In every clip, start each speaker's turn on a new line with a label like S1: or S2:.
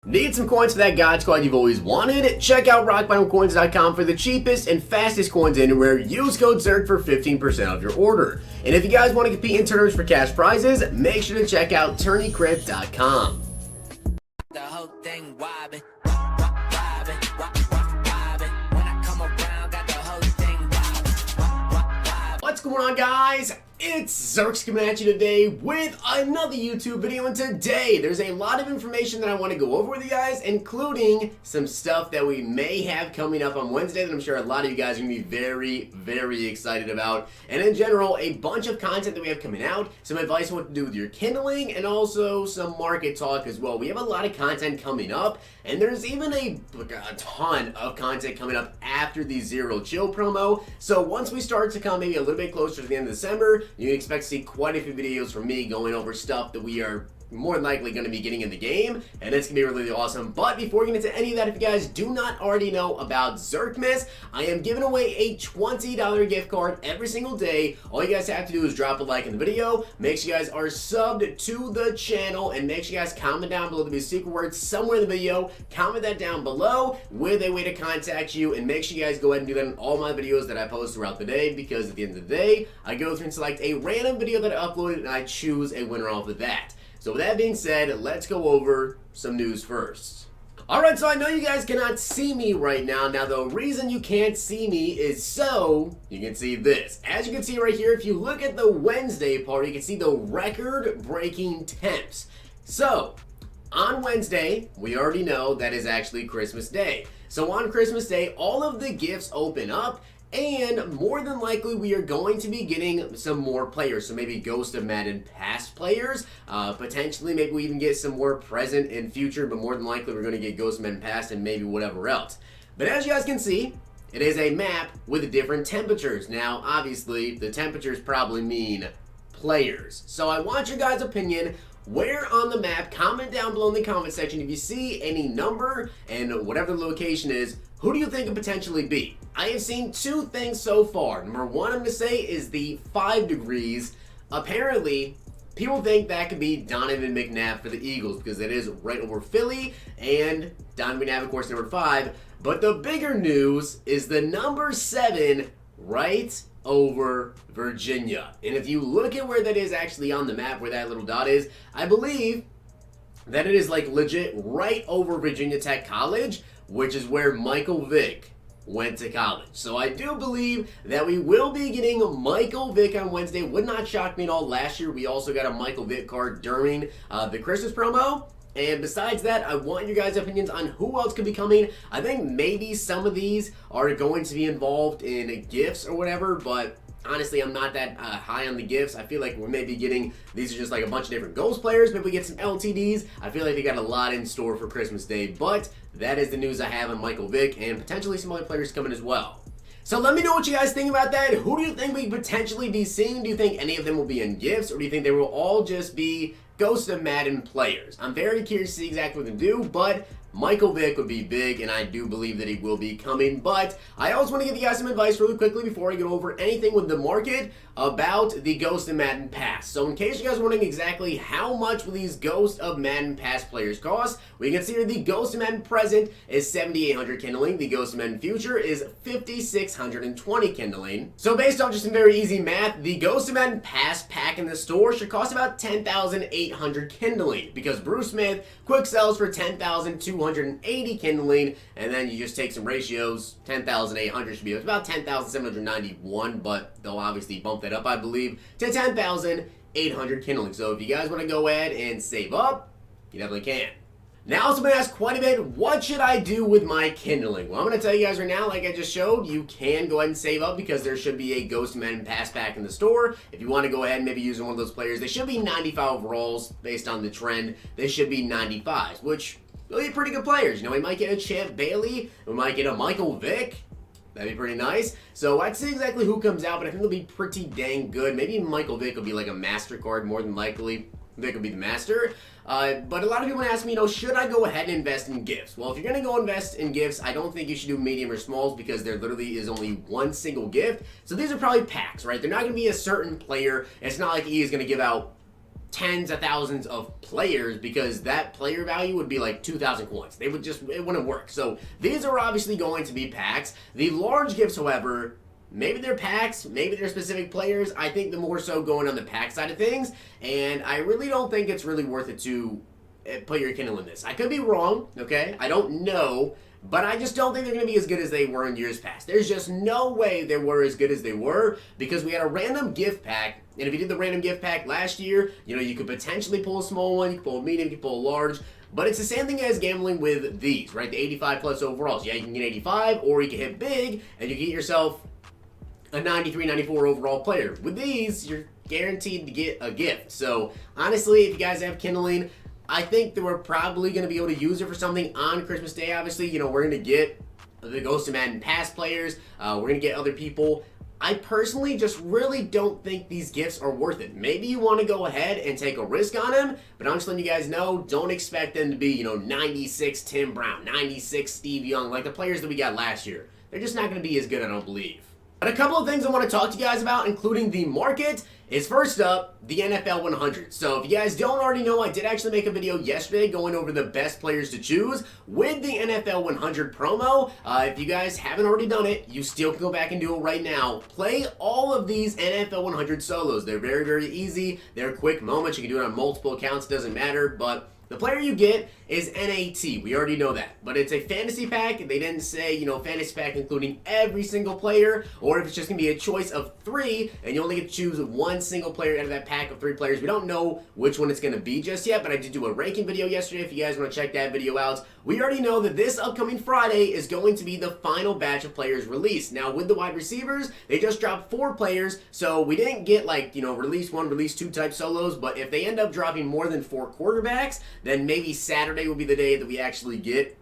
S1: Need some coins for that God Squad you've always wanted? Check out rockbottomcoins.com for the cheapest and fastest coins anywhere. Use code ZIRK for 15% off your order. And if you guys want to compete in tournaments for cash prizes, make sure to check out tourneycrypt.com.
S2: The whole thing wobbin'.
S1: What's going on, guys? It's Zirksee coming at you today with another YouTube video, and today there's a lot of information that I want to go over with you guys, including some stuff that we may have coming up on Wednesday that I'm sure a lot of you guys are going to be very, very excited about. And in general, a bunch of content that we have coming out, some advice on what to do with your kindling, and also some market talk as well. We have a lot of content coming up, and there's even a ton of content coming up after the Zero Chill promo. So once we start to come maybe a little bit closer to the end of December, you can expect to see quite a few videos from me going over stuff that we are more than likely going to be getting in the game, and it's going to be really awesome. But before we get into any of that, if you guys do not already know about ZIRKMAS, I am giving away a $20 gift card every single day. All you guys have to do is drop a like in the video, make sure you guys are subbed to the channel, and make sure you guys comment down below. There'll be a secret word somewhere in the video. Comment that down below with a way to contact you, and make sure you guys go ahead and do that in all my videos that I post throughout the day, because at the end of the day, I go through and select a random video that I uploaded, and I choose a winner off of that. So with that being said, let's go over some news first. Alright, so I know you guys cannot see me right now. Now, the reason you can't see me is so you can see this. As you can see right here, if you look at the Wednesday part, you can see the record-breaking temps. So, on Wednesday, we already know that is actually Christmas Day. So on Christmas Day, all of the gifts open up, and more than likely, we are going to be getting some more players. So maybe Ghost of Madden past players. Potentially, maybe we even get some more present and future. But more than likely, we're going to get Ghost of Madden past and maybe whatever else. But as you guys can see, it is a map with different temperatures. Now, obviously, the temperatures probably mean players. So I want your guys' opinion. Where on the map? Comment down below in the comment section if you see any number and whatever the location is. Who do you think could potentially be? I have seen two things so far. Number one, I'm going to say, is the 5 degrees. Apparently, people think that could be Donovan McNabb for the Eagles because it is right over Philly, and Donovan McNabb, of course, number 5. But the bigger news is the number 7 right over Virginia. And if you look at where that is actually on the map, where that little dot is, I believe that it is like legit right over Virginia Tech College, which is where Michael Vick went to college. So I do believe that we will be getting Michael Vick on Wednesday. Would not shock me at all. Last year, we also got a Michael Vick card during the Christmas promo. And besides that, I want your guys' opinions on who else could be coming. I think maybe some of these are going to be involved in gifts or whatever, but honestly, I'm not that high on the gifts. I feel like we're maybe getting, these are just like a bunch of different Ghost players. Maybe we get some LTDs. I feel like they got a lot in store for Christmas Day, but that is the news I have on Michael Vick and potentially some other players coming as well. So let me know what you guys think about that. Who do you think we could potentially be seeing? Do you think any of them will be in gifts, or do you think they will all just be Ghost of Madden players? I'm very curious to see exactly what they do, but Michael Vick would be big, and I do believe that he will be coming. But I also want to give you guys some advice really quickly before I go over anything with the market about the Ghost of Madden Pass. So in case you guys are wondering exactly how much will these Ghost of Madden Pass players cost, we can see here the Ghost of Madden Present is 7,800 kindling. The Ghost of Madden Future is 5,620 kindling. So based on just some very easy math, the Ghost of Madden Pass pack in the store should cost about 10,800 kindling, because Bruce Smith quick sells for 10,280 kindling, and then you just take some ratios. 10,800 should be about 10,791, but they'll obviously bump that up, I believe, to 10,800 kindling. So if you guys want to go ahead and save up, you definitely can. Now, somebody asked quite a bit, what should I do with my kindling? Well, I'm going to tell you guys right now, like I just showed, you can go ahead and save up because there should be a Ghost of Madden Pass pack in the store. If you want to go ahead and maybe use one of those players, they should be 95 overalls based on the trend. They should be 95s, which will be pretty good players. You know, we might get a Champ Bailey, we might get a Michael Vick. That'd be pretty nice. So I'd see exactly who comes out, but I think they'll be pretty dang good. Maybe Michael Vick will be like a master card more than likely. Vick will be the master. But a lot of people ask me, you know, should I go ahead and invest in gifts? Well, if you're going to go invest in gifts, I don't think you should do medium or smalls because there literally is only one single gift. So these are probably packs, right? They're not going to be a certain player. It's not like EA is going to give out tens of thousands of players, because that player value would be like 2,000 coins. It wouldn't work. So these are obviously going to be packs. The large gifts, however, maybe they're packs, maybe they're specific players. I think the more so going on the pack side of things, and I really don't think it's really worth it to put your Kindle in this. I could be wrong, okay? I don't know, but I just don't think they're going to be as good as they were in years past. There's just no way they were as good as they were, because we had a random gift pack, and if you did the random gift pack last year, you know, you could potentially pull a small one, you could pull a medium, you could pull a large, but it's the same thing as gambling with these, right? The 85 plus overalls. Yeah, you can get 85, or you can hit big, and you can get yourself a 93, 94 overall player. With these, you're guaranteed to get a gift. So, honestly, if you guys have Kindling, I think that we're probably going to be able to use it for something on Christmas Day. Obviously, you know, we're going to get the Ghost of Madden Pass players. We're going to get other people. I personally just really don't think these gifts are worth it. Maybe you want to go ahead and take a risk on them, but I'm just letting you guys know, don't expect them to be, you know, 96 Tim Brown, 96 Steve Young, like the players that we got last year. They're just not going to be as good, I don't believe. But a couple of things I want to talk to you guys about, including the market, is first up, the NFL 100. So if you guys don't already know, I did actually make a video yesterday going over the best players to choose with the NFL 100 promo. If you guys haven't already done it, you still can go back and do it right now. Play all of these NFL 100 solos. They're very, very easy. They're quick moments. You can do it on multiple accounts. Doesn't matter, but the player you get is NAT. We already know that. But it's a fantasy pack. They didn't say, you know, fantasy pack including every single player, or if it's just going to be a choice of 3, and you only get to choose one single player out of that pack of 3 players. We don't know which one it's going to be just yet, but I did do a ranking video yesterday if you guys want to check that video out. We already know that this upcoming Friday is going to be the final batch of players released. Now, with the wide receivers, they just dropped 4 players, so we didn't get, like, you know, release 1, release 2 type solos, but if they end up dropping more than 4 quarterbacks, then maybe Saturday will be the day that we actually get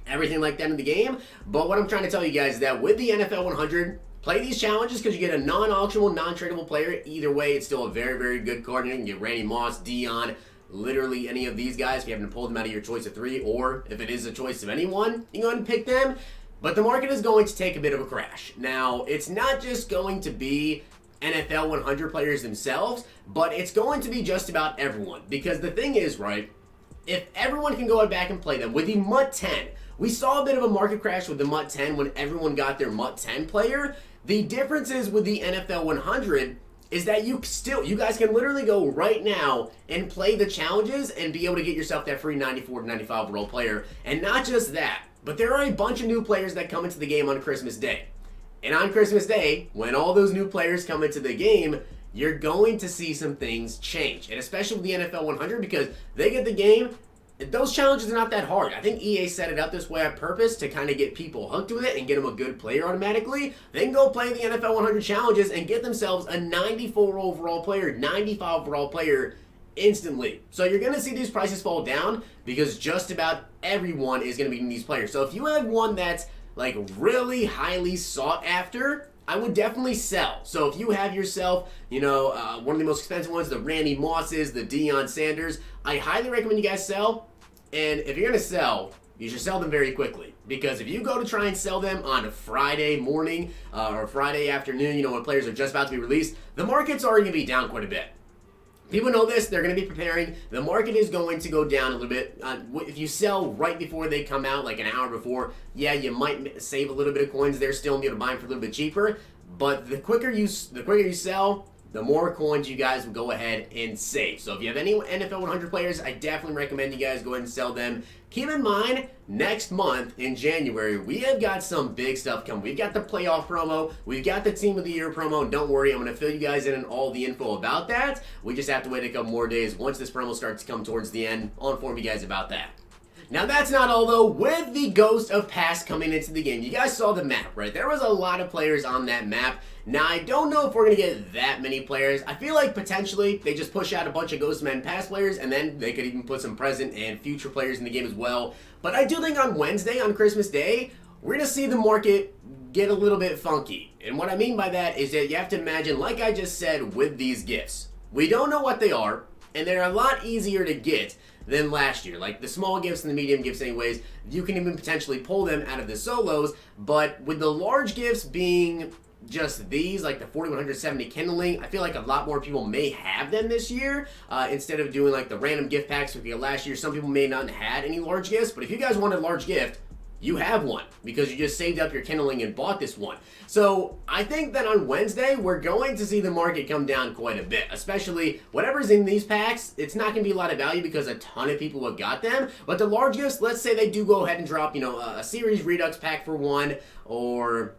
S1: everything like that in the game. But what I'm trying to tell you guys is that with the NFL 100, play these challenges because you get a non-auctionable, non-tradable player. Either way, it's still a very, very good card. You can get Randy Moss, Dion, literally any of these guys if you happen to pull them out of your choice of 3, or if it is a choice of anyone, you can go ahead and pick them. But the market is going to take a bit of a crash. Now, it's not just going to be NFL 100 players themselves, but it's going to be just about everyone. Because the thing is, right, if everyone can go back and play them with the MUT 10, we saw a bit of a market crash with the MUT 10 when everyone got their MUT 10 player. The difference is with the NFL 100 is that you guys can literally go right now and play the challenges and be able to get yourself that free 94 to 95 overall player. And not just that, but there are a bunch of new players that come into the game on Christmas Day. And on Christmas Day, when all those new players come into the game, you're going to see some things change. And especially with the NFL 100, because they get the game, those challenges are not that hard. I think EA set it up this way on purpose to kind of get people hooked with it and get them a good player automatically. They can go play the NFL 100 challenges and get themselves a 94 overall player, 95 overall player instantly. So you're going to see these prices fall down because just about everyone is going to be getting these players. So if you have one that's like really highly sought after, I would definitely sell. So if you have yourself, you know, one of the most expensive ones, the Randy Mosses, the Deion Sanders, I highly recommend you guys sell. And if you're going to sell, you should sell them very quickly. Because if you go to try and sell them on a Friday morning or Friday afternoon, you know, when players are just about to be released, the market's already going to be down quite a bit. People know this. They're going to be preparing. The market is going to go down a little bit. If you sell right before they come out, like an hour before, yeah, you might save a little bit of coins there still and be able to buy them for a little bit cheaper. But the quicker you sell, the more coins you guys will go ahead and save. So if you have any NFL 100 players, I definitely recommend you guys go ahead and sell them. Keep in mind, next month in January, we have got some big stuff coming. We've got the playoff promo. We've got the team of the year promo. And don't worry, I'm going to fill you guys in on all the info about that. We just have to wait a couple more days. Once this promo starts to come towards the end, I'll inform you guys about that. Now that's not all though. With the Ghost of Past coming into the game, you guys saw the map, right? There was a lot of players on that map. Now I don't know if we're going to get that many players. I feel like potentially they just push out a bunch of Ghost of Madden Past players and then they could even put some present and future players in the game as well. But I do think on Wednesday, on Christmas Day, we're going to see the market get a little bit funky. And what I mean by that is that you have to imagine, like I just said with these gifts, we don't know what they are and they're a lot easier to get than last year. Like the small gifts and the medium gifts anyways, you can even potentially pull them out of the solos, but with the large gifts being just these, like the 4170 kindling, I feel like a lot more people may have them this year instead of doing like the random gift packs we did last year. Some people may not have had any large gifts, but if you guys want a large gift, you have one because you just saved up your kindling and bought this one. So I think that on Wednesday, we're going to see the market come down quite a bit, especially whatever's in these packs. It's not going to be a lot of value because a ton of people have got them. But the large gifts, let's say they do go ahead and drop, you know, a Series Redux pack for one, or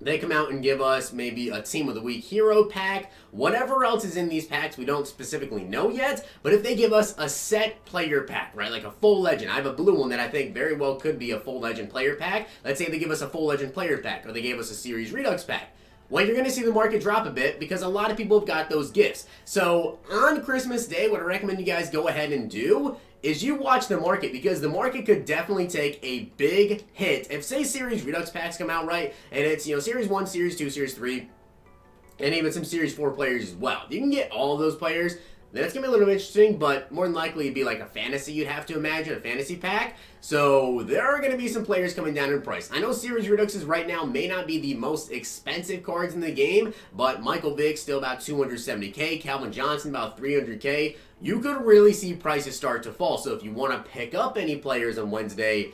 S1: they come out and give us maybe a Team of the Week hero pack. Whatever else is in these packs, we don't specifically know yet. But if they give us a set player pack, right, like a full legend. I have a blue one that I think very well could be a full legend player pack. Let's say they give us a full legend player pack, or they gave us a Series Redux pack. Well, you're going to see the market drop a bit because a lot of people have got those gifts. So on Christmas Day, what I recommend you guys go ahead and do is you watch the market, because the market could definitely take a big hit. If, say, Series Redux packs come out, right, and it's, you know, Series 1, Series 2, Series 3, and even some Series 4 players as well. You can get all of those players, then it's going to be a little bit interesting, but more than likely it'd be like a fantasy, you'd have to imagine, a fantasy pack. So there are going to be some players coming down in price. I know Series Reduxes right now may not be the most expensive cards in the game, but Michael Vick still about 270k, Calvin Johnson about 300k. You could really see prices start to fall. So if you want to pick up any players on Wednesday,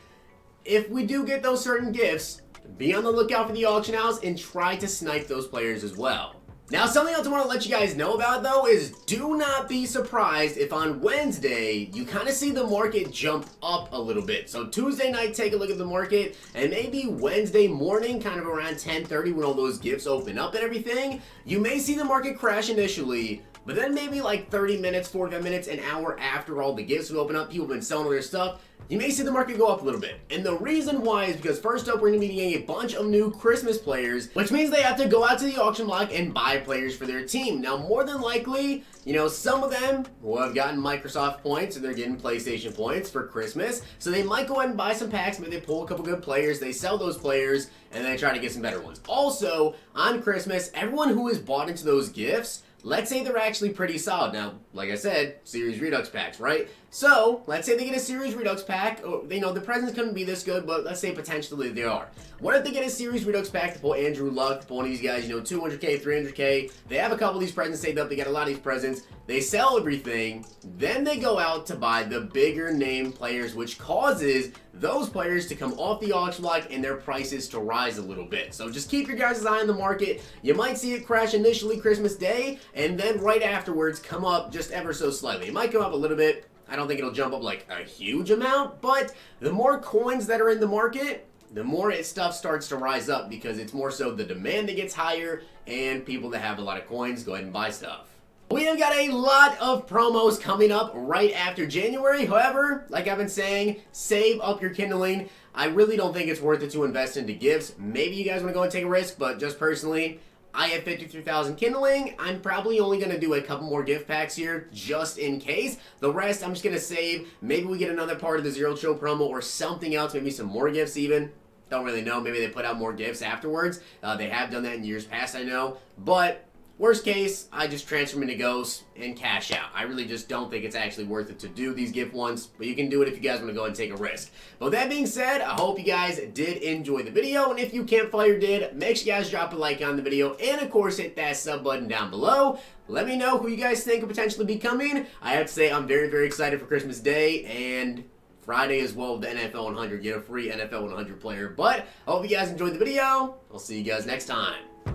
S1: if we do get those certain gifts, be on the lookout for the auction house and try to snipe those players as well. Now, something else I want to let you guys know about, though, is do not be surprised if on Wednesday you kind of see the market jump up a little bit. So Tuesday night, take a look at the market, and maybe Wednesday morning, kind of around 10:30 when all those gifts open up and everything, you may see the market crash initially, but then maybe like 30 minutes, 45 minutes, an hour after all the gifts will open up, people have been selling all their stuff, you may see the market go up a little bit. And the reason why is because first up, we're going to be getting a bunch of new Christmas players, which means they have to go out to the auction block and buy players for their team. Now, more than likely, you know, some of them will have gotten Microsoft points, and they're getting PlayStation points for Christmas. So they might go ahead and buy some packs, maybe they pull a couple good players, they sell those players, and they try to get some better ones. Also, on Christmas, everyone who has bought into those gifts, let's say they're actually pretty solid. Now, like I said, Series Redux packs, right? So, let's say they get a Series Redux pack, or, you know, the presents couldn't be this good, but let's say potentially they are. What if they get a Series Redux pack to pull Andrew Luck, to pull one of these guys, you know, 200k, 300k, they have a couple of these presents saved up, they get a lot of these presents, they sell everything, then they go out to buy the bigger name players, which causes those players to come off the auction block and their prices to rise a little bit. So just keep your guys' eye on the market. You might see it crash initially Christmas Day, and then right afterwards come up just ever so slightly. It might come up a little bit. I don't think it'll jump up like a huge amount, but the more coins that are in the market, the more stuff starts to rise up, because it's more so the demand that gets higher, and people that have a lot of coins go ahead and buy stuff. We have got a lot of promos coming up right after January. However, like I've been saying, save up your kindling. I really don't think it's worth it to invest into gifts. Maybe you guys want to go and take a risk, but just personally, I have 53,000 kindling. I'm probably only going to do a couple more gift packs here just in case. The rest I'm just going to save. Maybe we get another part of the Zero Chill promo or something else, maybe some more gifts even. Don't really know. Maybe they put out more gifts afterwards. They have done that in years past, I know. But worst case, I just transfer them into ghosts and cash out. I really just don't think it's actually worth it to do these gift ones, but you can do it if you guys want to go and take a risk. But with that being said, I hope you guys did enjoy the video, and if you Campfire did, make sure you guys drop a like on the video, and of course hit that sub button down below. Let me know who you guys think could potentially be coming. I have to say I'm very, very excited for Christmas Day and Friday as well with the NFL 100. Get a free NFL 100 player. But I hope you guys enjoyed the video. I'll see you guys next time.